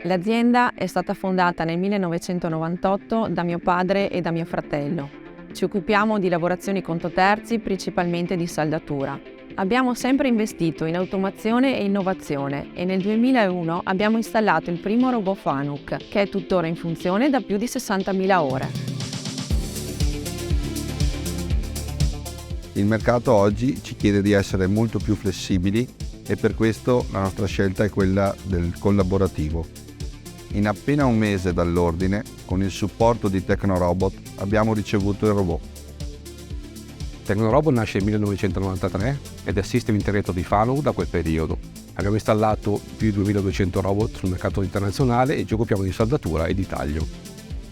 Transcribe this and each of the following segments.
L'azienda è stata fondata nel 1998 da mio padre e da mio fratello. Ci occupiamo di lavorazioni conto terzi, principalmente di saldatura. Abbiamo sempre investito in automazione e innovazione e nel 2001 abbiamo installato il primo robot Fanuc, che è tuttora in funzione da più di 60.000 ore. Il mercato oggi ci chiede di essere molto più flessibili e per questo la nostra scelta è quella del collaborativo. In appena un mese dall'ordine, con il supporto di Tecnorobot, abbiamo ricevuto il robot. Tecnorobot nasce nel 1993 ed è sistema integrato di Fanuc da quel periodo. Abbiamo installato più di 2200 robot sul mercato internazionale e ci occupiamo di saldatura e di taglio.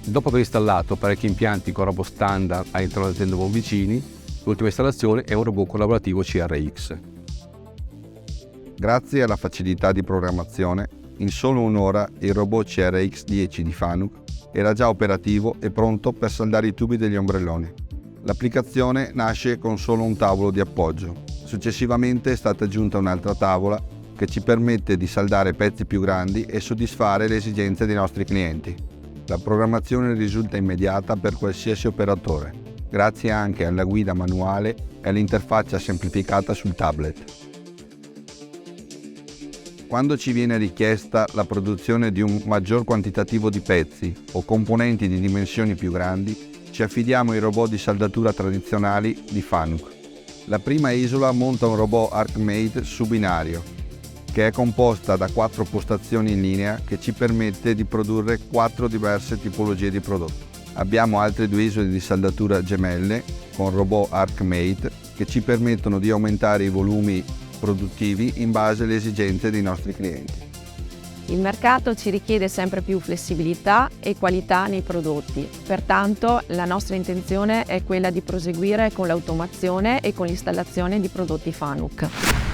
Dopo aver installato parecchi impianti con robot standard all'interno delle tende vicini, l'ultima installazione è un robot collaborativo CRX. Grazie alla facilità di programmazione, in solo un'ora il robot CRX 10 di Fanuc era già operativo e pronto per saldare i tubi degli ombrelloni. L'applicazione nasce con solo un tavolo di appoggio. Successivamente è stata aggiunta un'altra tavola che ci permette di saldare pezzi più grandi e soddisfare le esigenze dei nostri clienti. La programmazione risulta immediata per qualsiasi operatore, grazie anche alla guida manuale e all'interfaccia semplificata sul tablet. Quando ci viene richiesta la produzione di un maggior quantitativo di pezzi o componenti di dimensioni più grandi, ci affidiamo ai robot di saldatura tradizionali di Fanuc. La prima isola monta un robot ArcMate su binario, che è composta da 4 postazioni in linea che ci permette di produrre 4 diverse tipologie di prodotti. Abbiamo altre 2 isole di saldatura gemelle con robot ArcMate che ci permettono di aumentare i volumi produttivi in base alle esigenze dei nostri clienti. Il mercato ci richiede sempre più flessibilità e qualità nei prodotti, pertanto la nostra intenzione è quella di proseguire con l'automazione e con l'installazione di prodotti Fanuc.